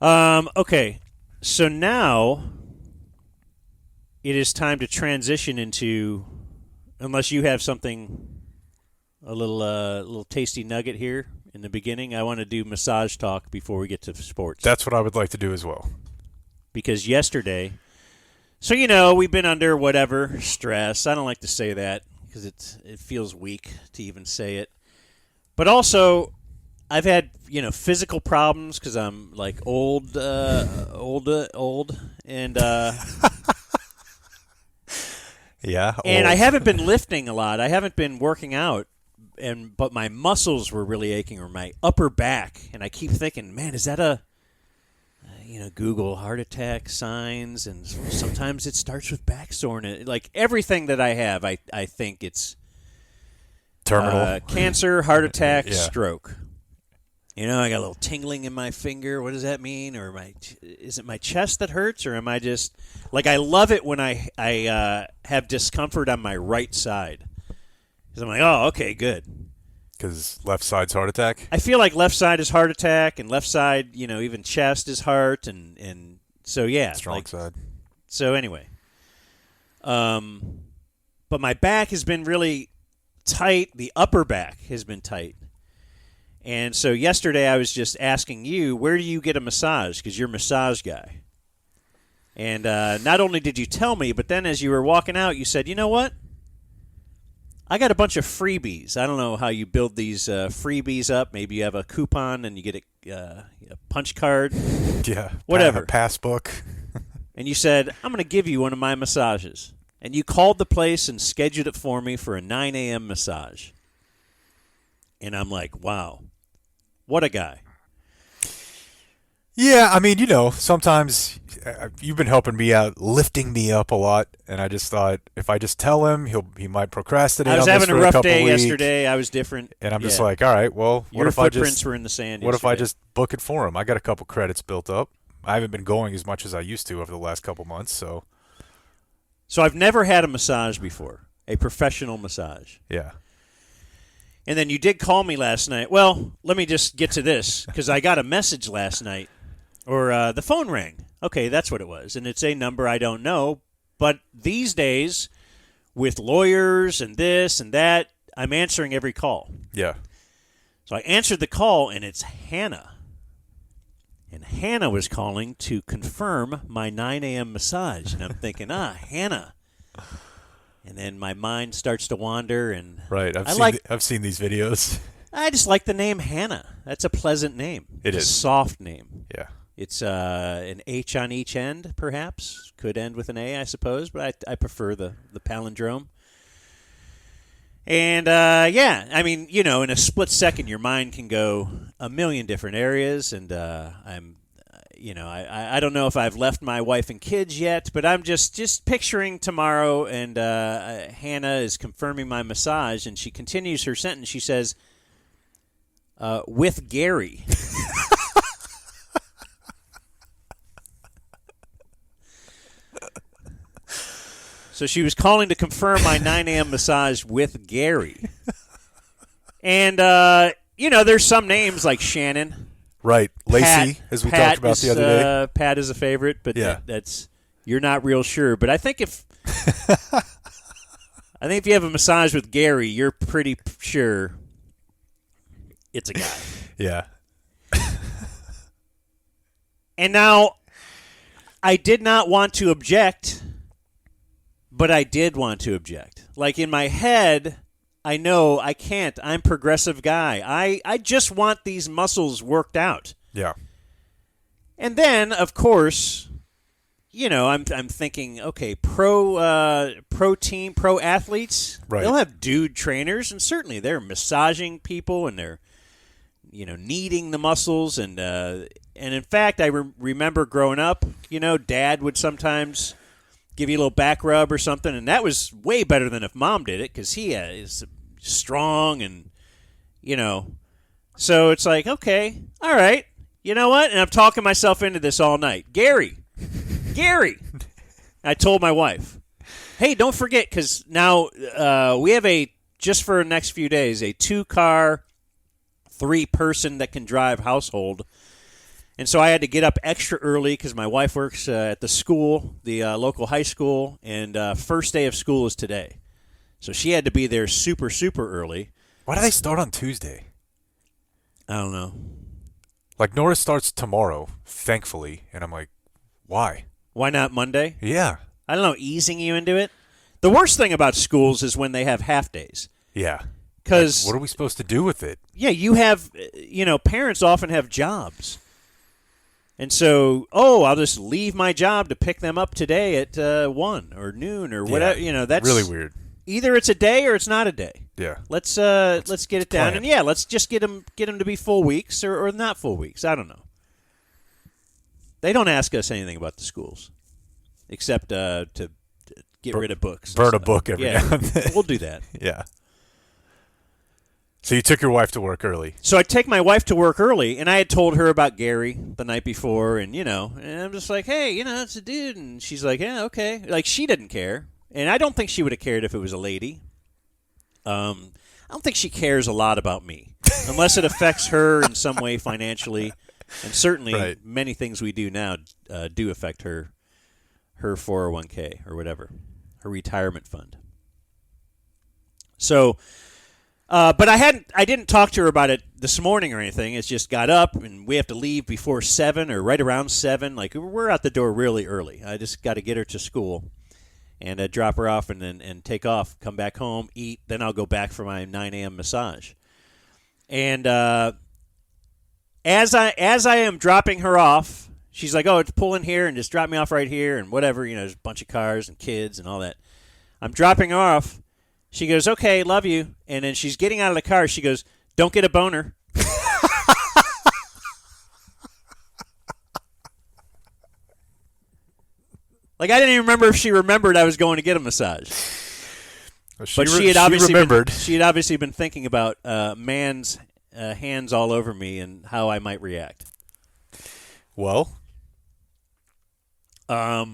Okay, so now it is time to transition into, unless you have something, a little tasty nugget here in the beginning. I want to do massage talk before we get to sports. That's what I would like to do as well. Because yesterday, so we've been under whatever stress. I don't like to say that because it feels weak to even say it. But also, I've had physical problems because I'm like old, and Yeah, and old. I haven't been lifting a lot. I haven't been working out, but my muscles were really aching, or my upper back, and I keep thinking, man, is that a Google heart attack signs, and sometimes it starts with back soreness. Like everything that I have, I think it's Terminal. cancer, heart attack, Yeah. stroke. I got a little tingling in my finger. What does that mean? Or is it my chest that hurts, or am I just like, I love it when I have discomfort on my right side, because I'm like, oh, okay, good. Because left side's heart attack. I feel like left side is heart attack, and left side, even chest is heart, and so yeah, Strong side. So anyway, but my back has been really tight. The upper back has been tight. And so yesterday I was just asking you, where do you get a massage? Because you're a massage guy. And not only did you tell me, but then as you were walking out, you said, you know what? I got a bunch of freebies. I don't know how you build these freebies up. Maybe you have a coupon and you get a punch card. Yeah. Whatever. A passbook. And you said, I'm going to give you one of my massages. And you called the place and scheduled it for me for a 9 a.m. massage. And I'm like, wow. What a guy. Yeah, I mean, sometimes you've been helping me out, lifting me up a lot, and I just thought if I just tell him, he might procrastinate. I was on this having a for rough couple day weeks, yesterday. I was different. and I'm just Yeah. like, all right, well, Your what if I footprints just were in the sand what if I yesterday. just book it for him? I got a couple credits built up. I haven't been going as much as I used to over the last couple months, so So I've never had a massage before, a professional massage. yeah. And then you did call me last night. Well, let me just get to this, because I got a message last night, or the phone rang. Okay, that's what it was. And it's a number I don't know. But these days, with lawyers and this and that, I'm answering every call. Yeah. So I answered the call, and it's Hannah. And Hannah was calling to confirm my 9 a.m. massage. And I'm thinking, Hannah. And then my mind starts to wander, and Right. I've seen these videos. I just like the name Hannah. That's a pleasant name. It It's is. a soft name. Yeah. It's an H on each end, perhaps. Could end with an A, I suppose, but I prefer the palindrome. And, I mean, in a split second, your mind can go a million different areas, and I don't know if I've left my wife and kids yet, but I'm just picturing tomorrow, and Hannah is confirming my massage, and she continues her sentence. She says, with Gary. So she was calling to confirm my 9 a.m. massage with Gary. And, there's some names like Shannon. Right. Lacey, Pat, as we Pat talked about is, the other day. Pat is a favorite, but Yeah. that's you're not real sure. But I think if you have a massage with Gary, you're pretty sure it's a guy. Yeah. And now, I did not want to object, but I did want to object. Like in my head, I know I can't. I'm a progressive guy. I just want these muscles worked out. Yeah. And then, of course, I'm thinking, okay, pro athletes, Right. They'll have dude trainers, and certainly they're massaging people, and they're kneading the muscles, and in fact, I remember growing up, Dad would sometimes give you a little back rub or something, and that was way better than if Mom did it, because he is strong, and so it's like, okay, all right, you know what? And I'm talking myself into this all night. Gary. I told my wife, hey, don't forget, because now we have just for the next few days, a 2-car, 3-person that can drive household. And so I had to get up extra early because my wife works at the school, the local high school, and first day of school is today. So she had to be there super, super early. Why do they start on Tuesday? I don't know. Like, Norris starts tomorrow, thankfully, and I'm like, why? Why not Monday? Yeah. I don't know, easing you into it. The worst thing about schools is when they have half days. Yeah. Because What are we supposed to do with it? yeah, you have, parents often have jobs. And so, I'll just leave my job to pick them up today at 1 or noon or whatever. Yeah. That's Really weird. Either it's a day or it's not a day. Yeah. Let's get it down. plan. And let's just get them to be full weeks or not full weeks. I don't know. They don't ask us anything about the schools except to get rid of books. and Burn a stuff. book every Yeah, now and then. we'll do that. Yeah. So you took your wife to work early. So I take my wife to work early, and I had told her about Gary the night before, and I'm just like, hey, it's a dude, and she's like, yeah, okay. Like, she didn't care, and I don't think she would have cared if it was a lady. I don't think she cares a lot about me, unless it affects her in some way financially, and certainly Right. many things we do now do affect her 401k or whatever, her retirement fund. So. But I didn't talk to her about it this morning or anything. It's just got up, and we have to leave before 7 or right around 7. Like, we're out the door really early. I just got to get her to school and drop her off and then take off, come back home, eat. Then I'll go back for my 9 a.m. massage. And as I am dropping her off, she's like, it's pull in here and just drop me off right here and whatever. There's a bunch of cars and kids and all that. I'm dropping her off. She goes, okay, love you. And then she's getting out of the car. She goes, don't get a boner. Like, I didn't even remember if she remembered I was going to get a massage. But she had obviously been thinking about man's hands all over me and how I might react. Well, I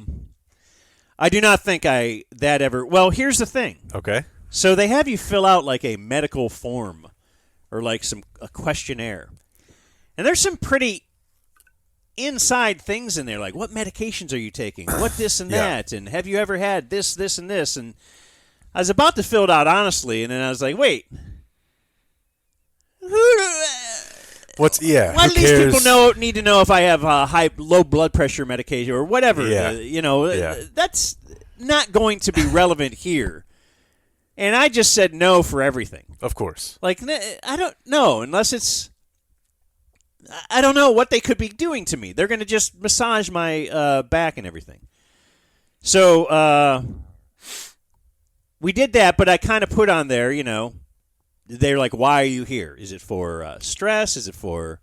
do not think that ever. Well, here's the thing. okay. So they have you fill out like a medical form or like a questionnaire. And there's some pretty inside things in there, like what medications are you taking? What this and Yeah. that? And have you ever had this, and this? And I was about to fill it out honestly, and then I was like, wait. Why Who do these cares? people need to know if I have low blood pressure medication or whatever? Yeah. That's not going to be relevant here. And I just said no for everything. Of course. Like, I don't know, unless it's... I don't know what they could be doing to me. They're going to just massage my back and everything. So, we did that, but I kind of put on there, they're like, why are you here? Is it for stress? Is it for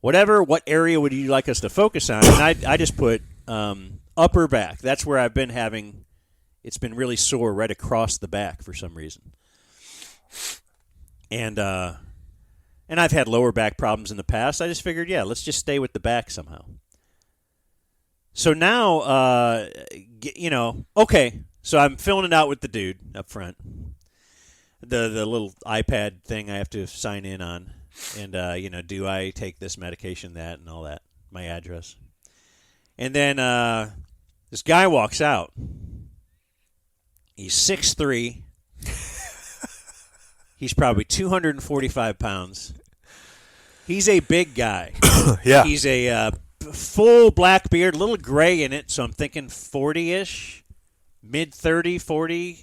whatever? What area would you like us to focus on? And I just put upper back. That's where I've been having... It's been really sore right across the back for some reason. And I've had lower back problems in the past. I just figured, let's just stay with the back somehow. So now, okay. So I'm filling it out with the dude up front. The little iPad thing I have to sign in on. And, do I take this medication, that, and all that. My address. And then this guy walks out. He's 6'3". He's probably 245 pounds. He's a big guy. Yeah. He's a full black beard, a little gray in it, so I'm thinking 40-ish, mid-30, 40,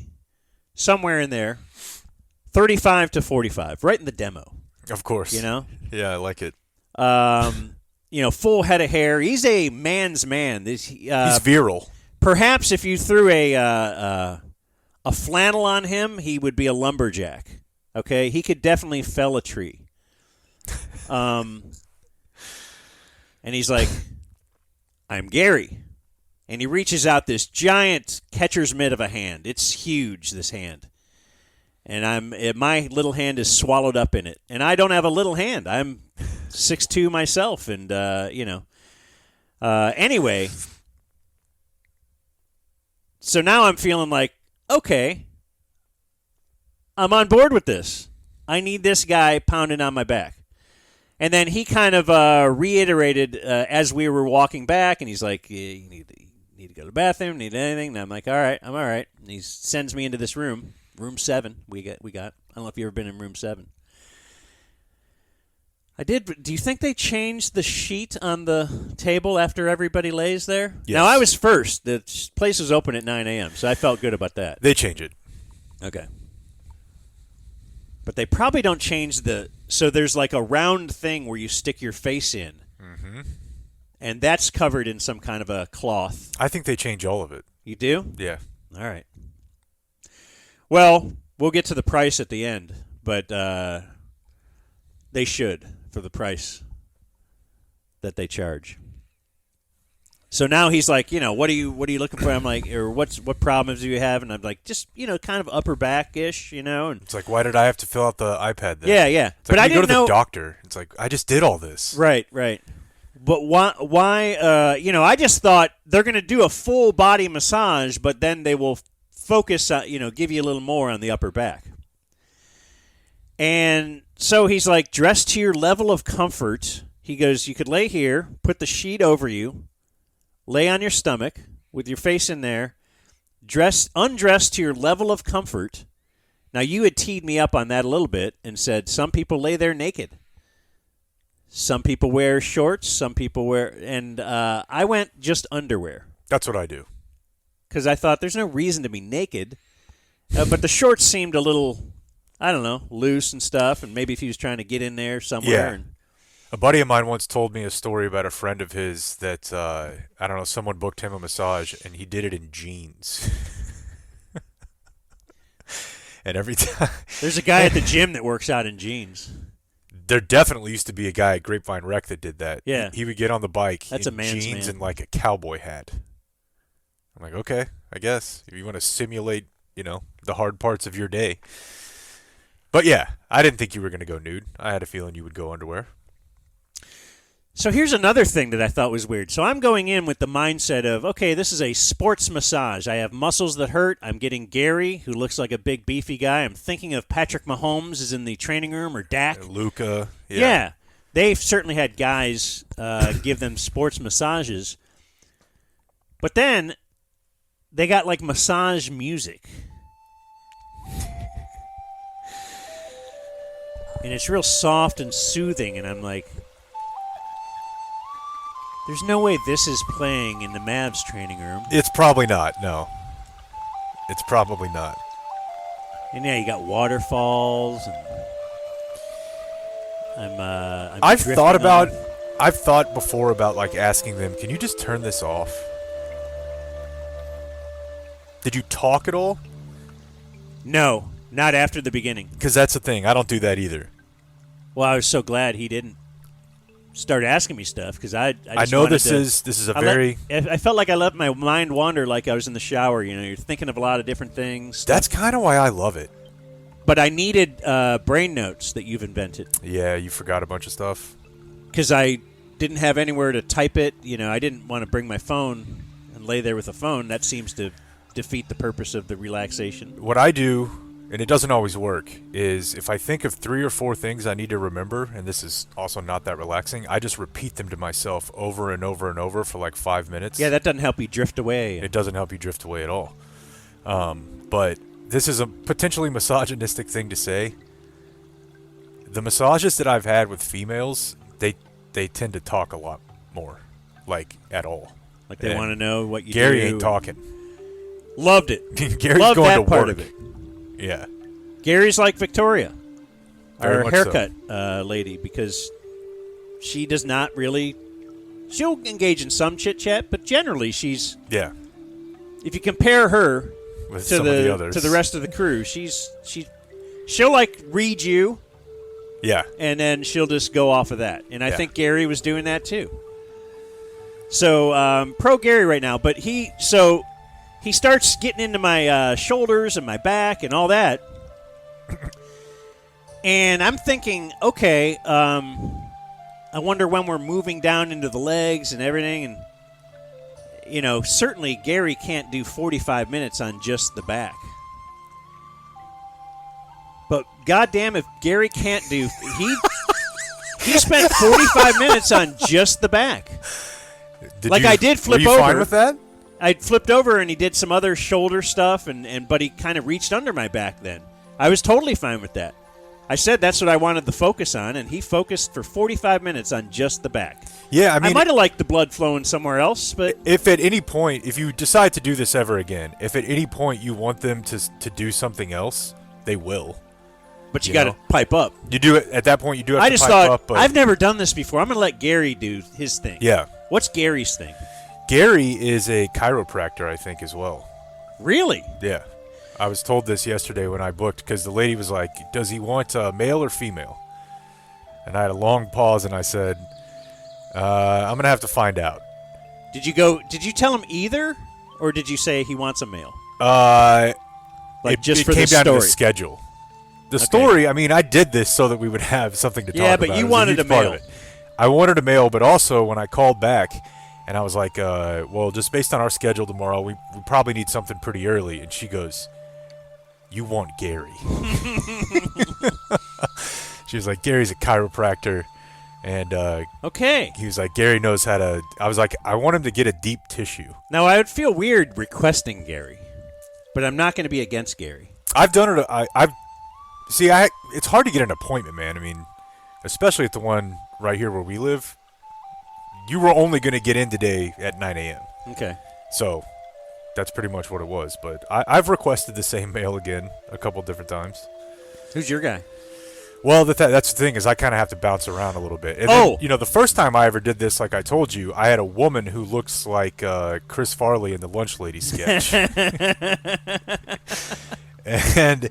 somewhere in there. 35 to 45, right in the demo. Of course. Yeah, I like it. Full head of hair. He's a man's man. He's virile. Perhaps if you threw a flannel on him, he would be a lumberjack. Okay, he could definitely fell a tree. And he's like, I'm Gary. And he reaches out this giant catcher's mitt of a hand. It's huge, this hand. And my little hand is swallowed up in it. And I don't have a little hand. I'm 6'2" myself. And, anyway. So now I'm feeling like, okay, I'm on board with this. I need this guy pounding on my back. And then he kind of reiterated as we were walking back, and he's like, yeah, you need to go to the bathroom, need anything? And I'm like, all right, I'm all right. And he sends me into this room 7. We got. I don't know if you've ever been in room 7. I did. Do you think they changed the sheet on the table after everybody lays there? Yes. Now, I was first. The place was open at 9 a.m., so I felt good about that. They change it. Okay. But they probably don't change so there's like a round thing where you stick your face in. Mm-hmm. And that's covered in some kind of a cloth. I think they change all of it. You do? Yeah. All right. Well, we'll get to the price at the end, but they should for the price that they charge. So now he's like, what are you looking for? I'm like, or what problems do you have? And I'm like, just kind of upper back-ish, And It's like, why did I have to fill out the iPad then? yeah. It's like But I you go didn't to the know. doctor. It's like, I just did all this. Right. But why? I just thought they're going to do a full body massage, but then they will focus on, give you a little more on the upper back. And so he's like, dress to your level of comfort. He goes, you could lay here, put the sheet over you, lay on your stomach with your face in there, undress to your level of comfort. Now, you had teed me up on that a little bit and said some people lay there naked. Some people wear shorts. Some people and I went just underwear. That's what I do. Because I thought there's no reason to be naked. But the shorts seemed a little, I don't know, loose and stuff. And maybe if he was trying to get in there somewhere. Yeah. And, A buddy of mine once told me a story about a friend of his that, I don't know, someone booked him a massage, and he did it in jeans. And every time... There's a guy at the gym that works out in jeans. There definitely used to be a guy at Grapevine Rec that did that. Yeah. He would get on the bike That's in a man's jeans man. and like a cowboy hat. I'm like, okay, I guess. If you want to simulate, the hard parts of your day. But yeah, I didn't think you were going to go nude. I had a feeling you would go underwear. So here's another thing that I thought was weird. So I'm going in with the mindset of, okay, this is a sports massage. I have muscles that hurt. I'm getting Gary, who looks like a big, beefy guy. I'm thinking of Patrick Mahomes is in the training room, or Dak. Luca. Yeah. They've certainly had guys give them sports massages. But then they got like massage music. And it's real soft and soothing, and I'm like, there's no way this is playing in the Mavs training room. It's probably not, no. It's probably not. And yeah, you got waterfalls, and I've drifting thought about, off. I've thought before about like asking them, can you just turn this off? Did you talk at all? No, not after the beginning. Because that's the thing. I don't do that either. Well, I was so glad he didn't start asking me stuff, because I know this is a very... I felt like I let my mind wander like I was in the shower. You're thinking of a lot of different things. That's kind of why I love it. But I needed brain notes that you've invented. Yeah, you forgot a bunch of stuff. Because I didn't have anywhere to type it. I didn't want to bring my phone and lay there with a phone. That seems to defeat the purpose of the relaxation. What I do, and it doesn't always work, is if I think of 3 or 4 things I need to remember, and this is also not that relaxing, I just repeat them to myself over and over and over for like 5 minutes. Yeah, that doesn't help you drift away. It doesn't help you drift away at all. But this is a potentially misogynistic thing to say. The massages that I've had with females, they tend to talk a lot more, like at all. Like they want to know what you Gary do. ain't talking. Loved it. Gary's Loved going that to part work. of it. Yeah. Gary's like Victoria, Very our much haircut lady, because she does not really. She'll engage in some chit chat, but generally she's. Yeah. If you compare her With to some of the others. to the rest of the crew, she'll like read you, Yeah. and then she'll just go off of that. And I Yeah. think Gary was doing that too. So pro Gary right now, but he starts getting into my shoulders and my back and all that. And I'm thinking, okay, I wonder when we're moving down into the legs and everything. And, certainly Gary can't do 45 minutes on just the back. But goddamn, if Gary can't do... He spent 45 minutes on just the back. I did flip were you over. Fine with that? I flipped over and he did some other shoulder stuff, but he kind of reached under my back then. I was totally fine with that. I said that's what I wanted the focus on, and he focused for 45 minutes on just the back. Yeah, I mean, I might have liked the blood flowing somewhere else, but if at any point, if you decide to do this ever again, if at any point you want them to do something else, they will. you got to pipe up. You do it at that point. You do have I to just pipe thought up. But I've never done this before. I'm going to let Gary do his thing. Yeah, What's Gary's thing? Gary is a chiropractor, I think, as well. Really? Yeah. I was told this yesterday when I booked because the lady was like, does he want male or female? And I had a long pause and I said, I'm going to have to find out. Did you tell him either, or did you say he wants a male? It just for came the down to the story. schedule. The story, I mean, I did this so that we would have something to talk about. Yeah, but you It was wanted huge a part of male. it. I wanted a male, but also when I called back and I was like, well, just based on our schedule tomorrow, we probably need something pretty early. And she goes, you want Gary. She was like, Gary's a chiropractor. And Okay. he was like, Gary knows how to. I was like, I want him to get a deep tissue. Now, I would feel weird requesting Gary, but I'm not going to be against Gary. I've done it. It's hard to get an appointment, man. I mean, especially at the one right here where we live. You were only going to get in today at 9 a.m. Okay. So that's pretty much what it was. But I've requested the same mail again a couple different times. Who's your guy? Well, that's the thing is I kind of have to bounce around a little bit. And then, the first time I ever did this, like I told you, I had a woman who looks like Chris Farley in the Lunch Lady sketch. And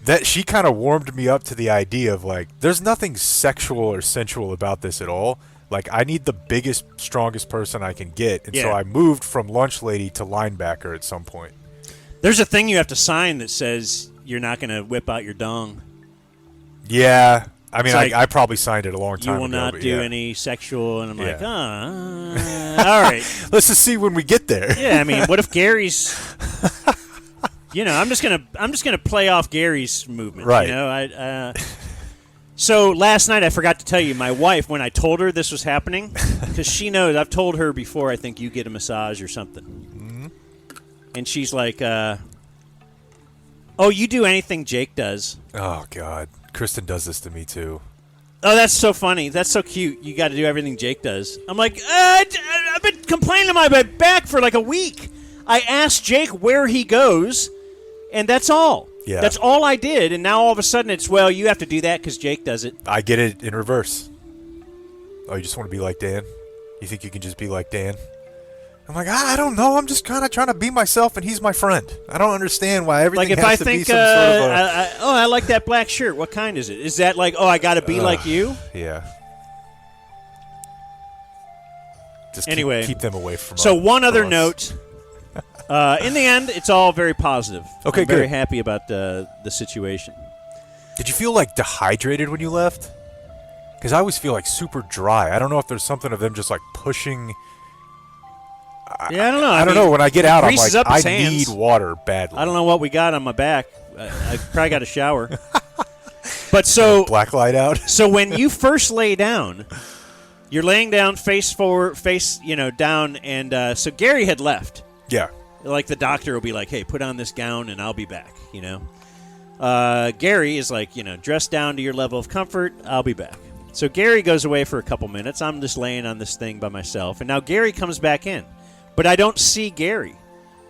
that she kind of warmed me up to the idea of like, there's nothing sexual or sensual about this at all. Like, I need the biggest, strongest person I can get. And so Yeah. I moved from Lunch Lady to linebacker at some point. There's a thing you have to sign that says you're not going to whip out your dong. Yeah. I mean, It's like, I probably signed it a long time You will ago. not but do yeah. any sexual, and I'm like, Yeah. all right. Let's just see when we get there. Yeah, I mean, what if Gary's? I'm just gonna play off Gary's movement. Right. So last night I forgot to tell you, my wife, when I told her this was happening, because she knows I've told her before. I think you get a massage or something, and she's like, "Oh, you do anything Jake does." Oh, God. Kristen does this to me, too. Oh, that's so funny. That's so cute. You got to do everything Jake does. I'm like, I've been complaining to my back for like a week. I asked Jake where he goes, and that's all. Yeah. That's all I did, and now all of a sudden it's, well, you have to do that because Jake does it. I get it in reverse. Oh, you just want to be like Dan? You think you can just be like Dan? I'm like, I don't know. I'm just kind of trying to be myself, and he's my friend. I don't understand why everything Like if has I to think, be some sort of I like that black shirt. What kind is it? Is that like, I got to be like you? Yeah. Just Anyway, keep them away from So one other us. note. In the end, it's all very positive. Okay, I'm very good. happy about the situation. Did you feel like dehydrated when you left? Because I always feel like super dry. I don't know if there's something of them just like pushing. Yeah, I don't know. I don't know. When I get out, I'm like, greases up I his hands. need water badly. I don't know what we got on my back. I probably got a shower. But so Black light out. so when you first lay down, you're laying down face forward, face down, and so Gary had left. Yeah. Like the doctor will be like, "Hey, put on this gown and I'll be back." Gary is like, dress down to your level of comfort. I'll be back. So Gary goes away for a couple minutes. I'm just laying on this thing by myself, and now Gary comes back in, but I don't see Gary.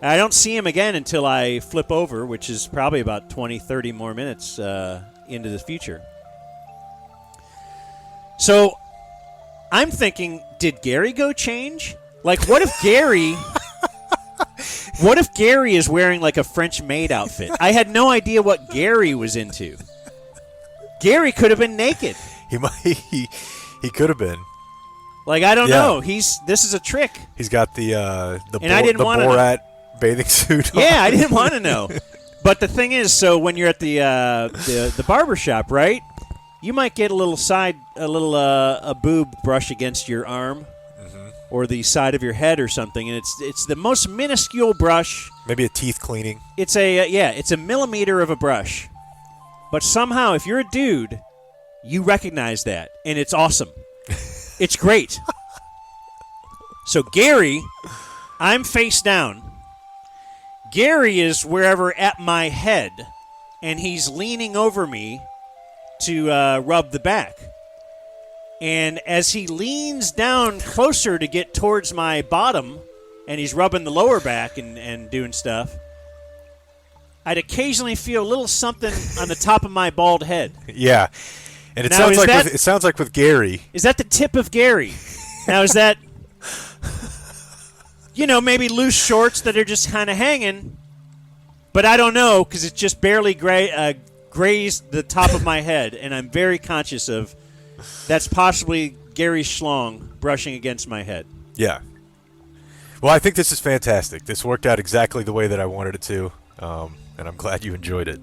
I don't see him again until I flip over, which is probably about 20, 30 more minutes into the future. So I'm thinking, did Gary go change? Like, what if Gary... What if Gary is wearing like a French maid outfit? I had no idea what Gary was into. Gary could have been naked. He might. He could have been. Like, I don't Yeah. know. This is a trick. He's got the And I didn't wanna know. Borat bathing suit on. Yeah, I didn't want to know. But the thing is, so when you're at the barber shop, right? You might get a boob brush against your arm. Or the side of your head or something, and it's the most minuscule brush. Maybe a teeth cleaning. It's a millimeter of a brush. But somehow, if you're a dude you recognize that, and it's awesome. It's great. So Gary, I'm face down. Gary is wherever at my head, and he's leaning over me to rub the back. And as he leans down closer to get towards my bottom, and he's rubbing the lower back and doing stuff, I'd occasionally feel a little something on the top of my bald head. Yeah. And it Now, sounds is like that- it sounds like with Gary. Is that the tip of Gary? Now, is that, maybe loose shorts that are just kind of hanging? But I don't know because it just barely grazed the top of my head, and I'm very conscious of that's possibly Gary Schlong brushing against my head. Yeah. Well, I think this is fantastic. This worked out exactly the way that I wanted it to, and I'm glad you enjoyed it.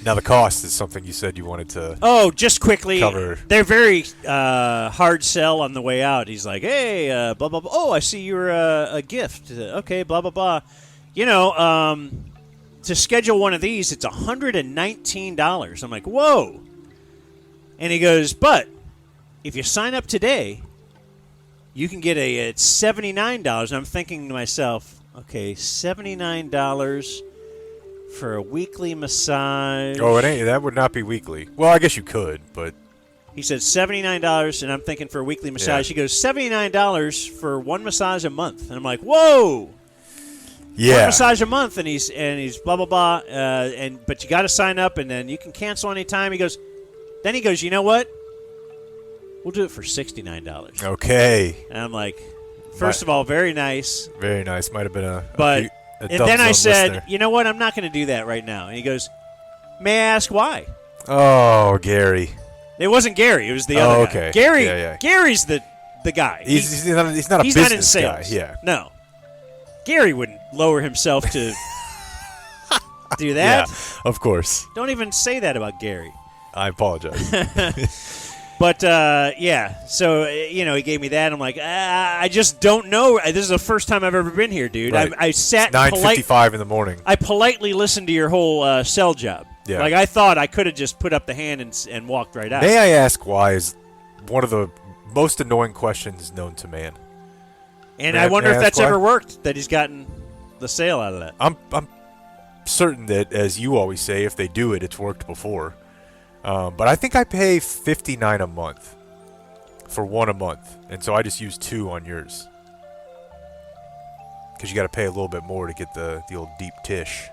Now, the cost is something you said you wanted to. Oh, just quickly, Cover. they're very hard sell on the way out. He's like, hey, blah, blah, blah. Oh, I see you're a gift. Okay, blah, blah, blah. To schedule one of these, it's $119. I'm like, whoa. And he goes, but if you sign up today, you can get it's $79. And I'm thinking to myself, okay, $79 for a weekly massage. Oh, it ain't. That would not be weekly. Well, I guess you could, but He said $79, and I'm thinking for a weekly massage. Yeah. He goes, $79 for one massage a month. And I'm like, whoa. One yeah. massage a month, and he's blah blah blah, but you got to sign up, and then you can cancel anytime. He goes, you know what? We'll do it for $69. Okay. And I'm like, first of all, very nice, Very nice. Might have been a but and and then I said, you know what? I'm not going to do that right now. And he goes, may I ask why? "Oh, Gary, It wasn't Gary. It was the other guy. okay. Gary. Yeah, yeah. Gary's the guy. he's not a He's business not in sales. guy." Yeah. No. Gary wouldn't lower himself to do that. Yeah. Of course. Don't even say that about Gary. I apologize. But, so, he gave me that. I'm like, I just don't know. This is the first time I've ever been here, dude. Right. I sat 9:55 in the morning. I politely listened to your whole sell job. Yeah. Like, I thought I could have just put up the hand and walked right out. May I ask why is one of the most annoying questions known to man. And May I I- wonder may I if ask that's why? ever worked, that he's gotten the sale out of that. I'm certain that, as you always say, if they do it, it's worked before. But I think I pay $59 a month for one a month, and so I just use two on yours because you got to pay a little bit more to get the old deep tish.